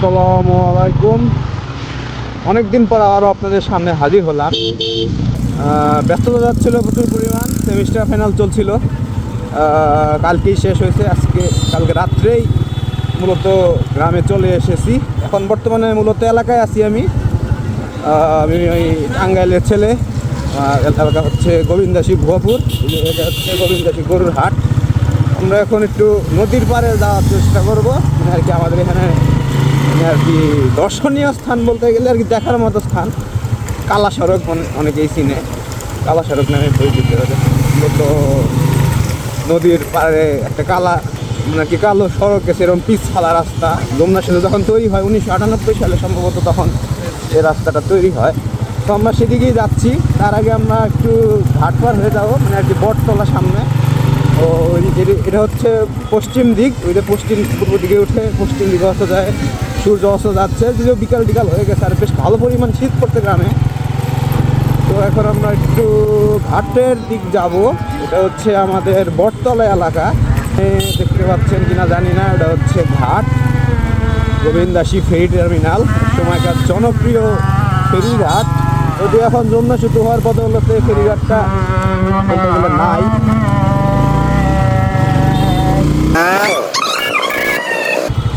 আসসালামু আলাইকুম। অনেকদিন পর আবারও আপনাদের সামনে হাজির হলাম। ব্যস্ততা যাচ্ছিল প্রচুর পরিমাণ, সেমিস্টার ফাইনাল চলছিল, কালকেই শেষ হয়েছে। কালকে রাত্রেই মূলত গ্রামে চলে এসেছি। এখন বর্তমানে মূলত এলাকায় আছি আমি ওই টাঙ্গাইলের ছেলে। এলাকা হচ্ছে গোবিন্দাসী ভুয়াপুর, এটা হচ্ছে গোবিন্দাসী গরুর হাট। আমরা এখন একটু নদীর পাড়ে যাওয়ার চেষ্টা করবো, মানে আর কি আমাদের এখানে আর কি দর্শনীয় স্থান বলতে গেলে আর কি দেখার মতো স্থান কালা সড়ক, অনেকেই চিনে, কালা সড়ক নামে পরিচিত। তো নদীর পাড়ে একটা মানে কি কালো সড়ক গেছে, এরকম পিচ ফালা রাস্তা। যমুনা সেতু যখন তৈরি হয় 1998 সালে সম্ভবত, তখন এই রাস্তাটা তৈরি হয়। তো আমরা সেদিকেই যাচ্ছি। তার আগে আমরা একটু ঘাট পার হয়ে যাবো, মানে আর কি বটতলা সামনে। ও এটা হচ্ছে পশ্চিম দিক, ওইটা পূর্ব দিকে উঠে পশ্চিম দিকে অস্ত যায়, সূর্য অস্ত যাচ্ছে। যদিও বিকাল হয়ে গেছে আর বেশ ভালো পরিমাণ শীত পড়তে গ্রামে। তো এখন আমরা একটু ঘাটের দিক যাব। এটা হচ্ছে আমাদের বটতলা এলাকা, দেখতে পাচ্ছেন কিনা জানি না। এটা হচ্ছে ঘাট, গোবিন্দাসী ফেরি টার্মিনাল, সময়কার জনপ্রিয় ফেরিঘাট। যদি এখন যমুনা সেতু হওয়ার বদৌলতে ফেরিঘাটটা বলতে গেলে নাই।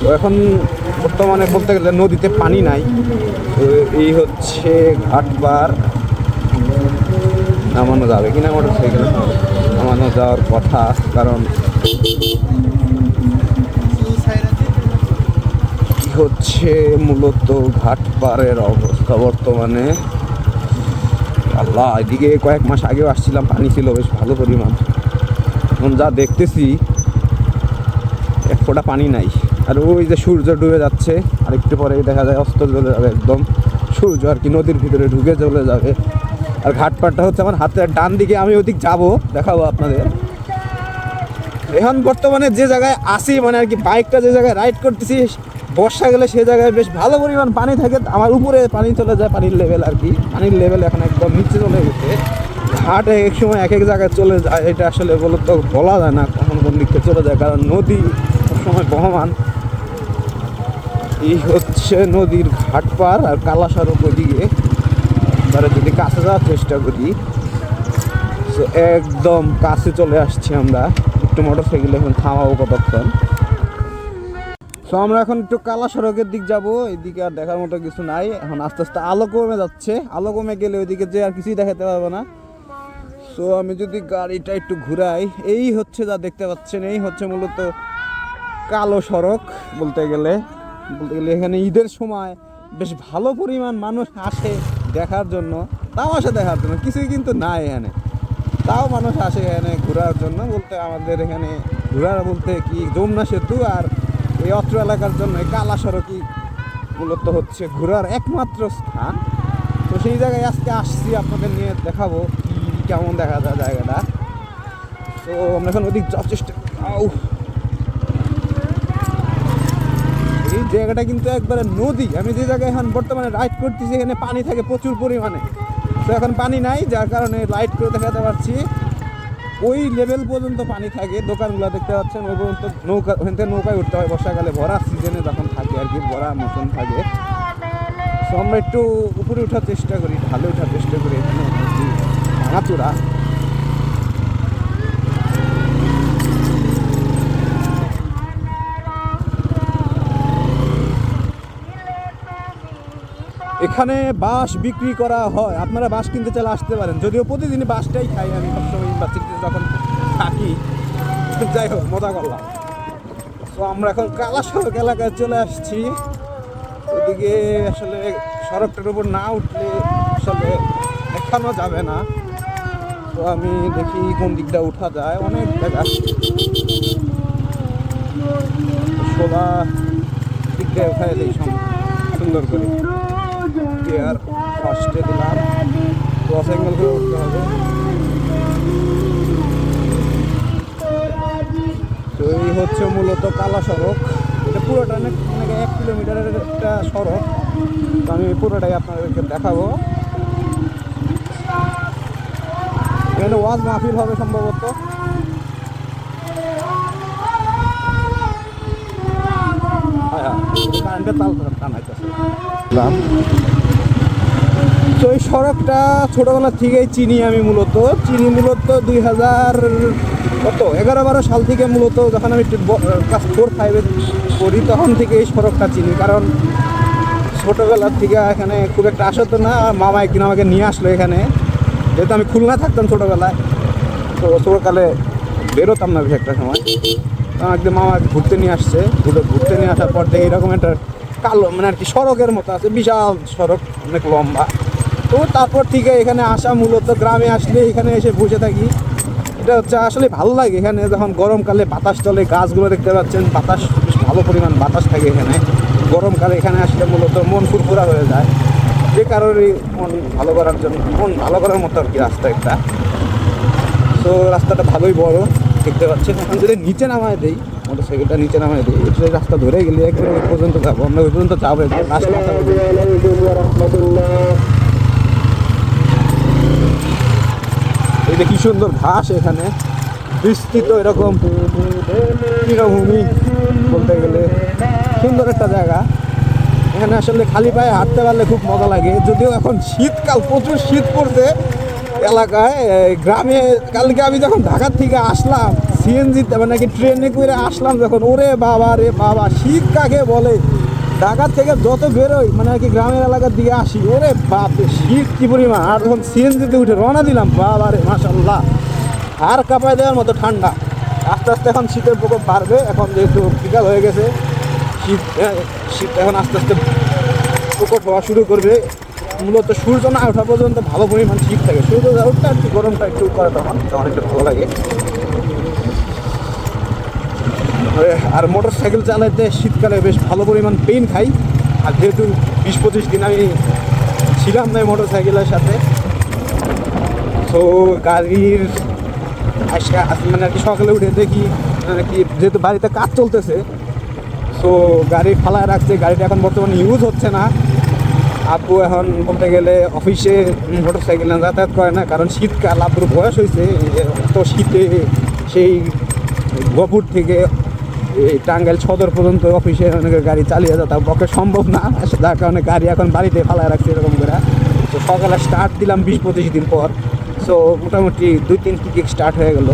তো এখন বর্তমানে বলতে গেলে নদীতে পানি নাই। তো এই হচ্ছে ঘাটবার, নামানো যাবে কিনা মোটর সাইকেল, নামানো যাওয়ার কথা। কারণ হচ্ছে মূলত ঘাটপাড়ের অবস্থা বর্তমানে। আল্লাহ, এদিকে কয়েক মাস আগেও আসছিলাম, পানি ছিল বেশ ভালো পরিমাণ। এখন যা দেখতেছি এক ফোঁটা পানি নাই। আর ওই যে সূর্য ডুবে যাচ্ছে, আর একটু পরে দেখা যায় অস্ত চলে যাবে একদম। সূর্য আর কি নদীর ভিতরে ঢুকে চলে যাবে। আর ঘাটপাড়টা হচ্ছে আমার হাতের ডান দিকে, আমি ওদিক যাবো, দেখাবো আপনাদের। এখন বর্তমানে যে জায়গায় আসি, মানে আর কি বাইকটা যে জায়গায় রাইড করতেছি, বর্ষা গেলে সে জায়গায় বেশ ভালো পরিমাণ পানি থাকে। আমার উপরে পানি চলে যায়, পানির লেভেল আর কি, পানির লেভেল এখন একদম নিচে চলে গেছে। ঘাট এক সময় এক জায়গায় চলে যায়, এটা আসলে বলা যায় না কখন কোন দিক থেকে চলে যায়, কারণ নদী সবসময় বহমান। এই হচ্ছে নদীর ঘাট পার আর কালা সড়ক ওদিকে। তারা যদি কাছে যাওয়ার চেষ্টা করি, তো একদম কাছে চলে আসছি আমরা। একটু মোটর সাইকেল এখন থামাবো কতক্ষণ। তো আমরা এখন একটু কালা সড়কের দিক যাবো। এইদিকে আর দেখার মতো কিছু নাই। এখন আস্তে আস্তে আলো কমে যাচ্ছে, আলো কমে গেলে ওইদিকে যে আর কিছুই দেখাতে পারবো না। তো আমি যদি গাড়িটা একটু ঘুরাই, এই হচ্ছে যা দেখতে পাচ্ছেন, এই হচ্ছে মূলত কালো সড়ক। বলতে গেলে এখানে ঈদের সময় বেশ ভালো পরিমাণ মানুষ আসে দেখার জন্য, কিছুই কিন্তু নাই এখানে, তাও মানুষ আসে এখানে ঘোরার জন্য। বলতে আমাদের এখানে ঘোরার বলতে কি যমুনা সেতু আর এই অত্র এলাকার জন্য এই কালা সড়কই মূলত হচ্ছে ঘোরার একমাত্র স্থান। তো সেই জায়গায় আজকে আসছি, আপনাদের নিয়ে দেখাবো কি কেমন দেখা যায় জায়গাটা। তো আমরা এখন ওদিক যাওয়ার চেষ্টা। এই জায়গাটা কিন্তু একবারে নদী। আমি যে জায়গায় এখন বর্তমানে রাইড করতেছি, এখানে পানি থাকে প্রচুর পরিমাণে। তো এখন পানি নাই, যার কারণে লাইট করে দেখাতে পারছি ওই লেভেল পর্যন্ত পানি থাকে। দোকানগুলো দেখতে পাচ্ছেন ওই পর্যন্ত ওখান থেকে নৌকায় উঠতে হয় বর্ষাকালে, ভরা সিজনে যখন থাকে আর কি, ভরা মতন থাকে। তো আমরা একটু উপরে ওঠার চেষ্টা করি, ঢালে ওঠার চেষ্টা করি। এখানে ভাঙাচোরা। এখানে বাঁশ বিক্রি করা হয়, আপনারা বাঁশ কিনতে চাইলে আসতে পারেন। যদিও প্রতিদিনই বাঁশটাই খাই আমি সবসময় ইউনিভার্সিটিতে যখন থাকি। যাই হোক, মজা করলাম। তো আমরা এখন কালা সড়ক এলাকায় চলে আসছি। ওইদিকে আসলে সড়কটার উপর না উঠলে আসলে দেখানো যাবে না। তো আমি দেখি কোন দিকটা উঠা যায়, অনেক জায়গা সোলা দিক দিয়ে উঠাই দিই সুন্দর করে। আর ফার্স্টে দিলাম, ক্রস অ্যাঙ্গেল করে উঠতে হবে। তো এই হচ্ছে মূলত কালা সড়ক। এটা পুরোটা অনেক 1 কিলোমিটারের একটা সড়ক। তো আমি পুরোটাই আপনাদেরকে দেখাবো। এখানে ওয়াজ মাহফিল হবে সম্ভবত। কারেন্টের তাল টানাইতেছে। তো এই সড়কটা ছোটোবেলা থেকেই চিনি আমি মূলত 2011-12 সাল থেকে মূলত যখন আমি ক্লাস 4-5 পড়ি তখন থেকে এই সড়কটা চিনি। কারণ ছোটোবেলার থেকে এখানে খুব একটা আসতো না, মামা একদিন আমাকে নিয়ে আসলো এখানে, যেহেতু আমি খুলনা থাকতাম ছোটোবেলায়, তো ছোটোকালে বেরোতাম না বেশি একটা সময়। একদিন মামা ঘুরতে নিয়ে আসছে, ঘুরতে নিয়ে আসার পর থেকে এরকম একটা কালো মানে আর কি সড়কের মতো আছে, বিশাল সড়ক, অনেক লম্বা। তো তারপর থেকে এখানে আসা, মূলত গ্রামে আসলে এখানে এসে বসে থাকি। এটা হচ্ছে আসলে ভালো লাগে এখানে, যখন গরমকালে বাতাস চলে, গাছগুলো দেখতে পাচ্ছেন, বাতাস বেশ ভালো পরিমাণ বাতাস থাকে এখানে। গরমকালে এখানে আসলে মূলত মন ফুরফুরা হয়ে যায়, যে কারোরই মন ভালো করার জন্য, মন ভালো করার মতো আর কি রাস্তা একটা। তো রাস্তাটা ভালোই বড় দেখতে পাচ্ছেন। এখন যদি নিচে নামায় দেই, মোটরসাইকেলটা নিচে নামায় দিই, এটা রাস্তা ধরে গেলে একবারে ওই পর্যন্ত যাবো, আমরা ওই পর্যন্ত যাবো। এই যে কি সুন্দর ঘাস, এখানে বিস্তৃত এরকম তৃণভূমি, বলতে গেলে সুন্দর একটা জায়গা। এখানে আসলে খালি পায়ে হাঁটতে পারলে খুব মজা লাগে। যদিও এখন শীতকাল, প্রচুর শীত পড়ছে এলাকায়। গ্রামে কালকে আমি যখন ঢাকার থেকে আসলাম সিএনজিতে, মানে কি ট্রেনে করে আসলাম যখন, ওরে বাবা রে বাবা, শীত কাকে বলে! ঢাকার থেকে যত বেরোই মানে আর কি গ্রামের এলাকার দিকে আসি, ওরে বাপ শীত কি পরিমাণ! আর যখন সিএনজিতে উঠে রওনা দিলাম, বাবা রে মাশাল্লাহ, আর কাঁপায় দেওয়ার মতো ঠান্ডা। আস্তে আস্তে এখন শীতের প্রকোপ বাড়বে, এখন যেহেতু বিকাল হয়ে গেছে, শীত এখন আস্তে আস্তে প্রকট হওয়া শুরু করবে। মূলত সূর্য না ওঠা পর্যন্ত ভালো পরিমাণ শীত থাকে, সূর্য উঠটা একটু গরমটা একটু করে, তখন একটু ভালো লাগে। আর মোটর সাইকেল চালাইতে শীতকালে বেশ ভালো পরিমাণ পেইন খাই। আর যেহেতু 20-25 দিন আমি ছিলাম না মোটর সাইকেলের সাথে, তো গাড়ির মানে আর কি সকালে উঠে দেখি মানে কি, যেহেতু বাড়িতে কাজ চলতেছে, সো গাড়ি ফালায় রাখছে, গাড়িটা এখন বর্তমানে ইউজ হচ্ছে না। আব্বু এখন বলতে গেলে অফিসে মোটর সাইকেল যাতায়াত করে না, কারণ শীতকাল, আব্বুর বয়স হয়েছে, তো শীতে সেই গোপুর থেকে এই টাঙ্গাইল সদর পর্যন্ত অফিসে অনেকের গাড়ি চালিয়ে যাওয়া তার পক্ষে সম্ভব না, যার কারণে গাড়ি এখন বাড়িতে ফালায় রাখছে এরকম করে। তো সকালে স্টার্ট দিলাম 20-25 দিন পর, সো মোটামুটি 2-3 কিক স্টার্ট হয়ে গেল।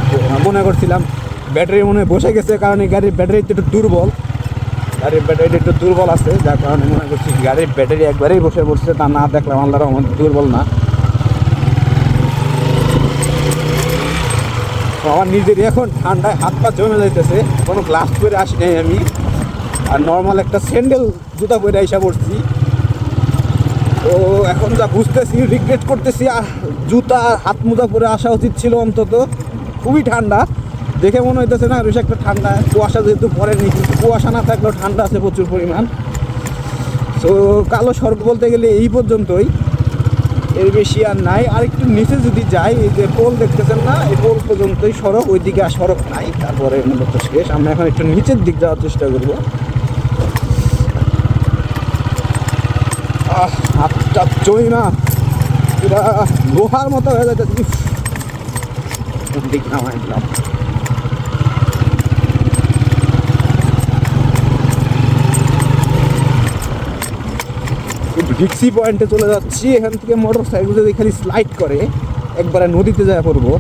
তো মনে করছিলাম ব্যাটারি মনে হয় বসে গেছে, কারণ এই গাড়ির ব্যাটারিটা একটু দুর্বল, গাড়ির ব্যাটারিটা একটু দুর্বল আছে, যার কারণে মনে করছি গাড়ির ব্যাটারি একবারেই বসে পড়ছে। তা না, দেখলাম আল্লাহর রহমত দুর্বল না। আমার নিজেরই এখন ঠান্ডায় হাত পা জমে যাইতেছে, কোনো গ্লাভস পরে আসি নাই আমি, আর নর্মাল একটা স্যান্ডেল জুতা পরে আইসা পড়ছি। তো এখন যা বুঝতেছি, রিগ্রেট করতেছি, জুতা হাত মোজা পরে আসা উচিত ছিল অন্তত। খুবই ঠান্ডা, দেখে মনে হইতেছে না বেশ একটা ঠান্ডা। কুয়াশা যেহেতু পড়েনি, কিন্তু কুয়াশা না থাকলেও ঠান্ডা আছে প্রচুর পরিমাণ। তো কালো সড়ক বলতে গেলে এই পর্যন্তই, এর বেশি আর নাই। আর একটু নিচে যদি যাই, এই যে পোল দেখতেছেন না, এই পোল পর্যন্তই সড়ক, ওইদিকে আর সড়ক নাই, তারপরে মূলত শেষ। আমরা এখন একটু নিচের দিক যাওয়ার চেষ্টা করবো। হাতটা চই না, পুরা লোহার মতো হয়ে যাচ্ছে। দিক নামাই দিলাম। রিক্সি পয়েন্টে চলে যাচ্ছি। এখান থেকে মোটর সাইকেল যদি খালি স্লাইড করে একবারে নদীতে যায় পড়বো।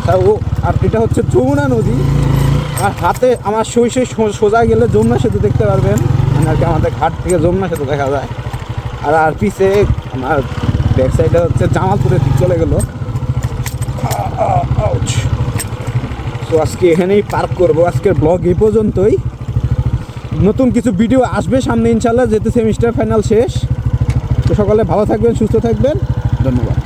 তাও আর এটা হচ্ছে যমুনা নদী, আর হাতে আমার সোজা গেলে যমুনা সেতু দেখতে পারবেন, মানে আর কি আমাদের ঘাট থেকে যমুনা সেতু দেখা যায়। আর পিছে আমার ব্যাক সাইডে হচ্ছে জামালপুরের দিক চলে গেল। তো আজকে এখানেই পার্ক করবো। আজকের ব্লগ এই পর্যন্তই। নতুন কিছু ভিডিও আসবে সামনে ইনশাল্লাহ, যেহেতু সেমিস্টার ফাইনাল শেষ। তো সকলে ভালো থাকবেন, সুস্থ থাকবেন, ধন্যবাদ।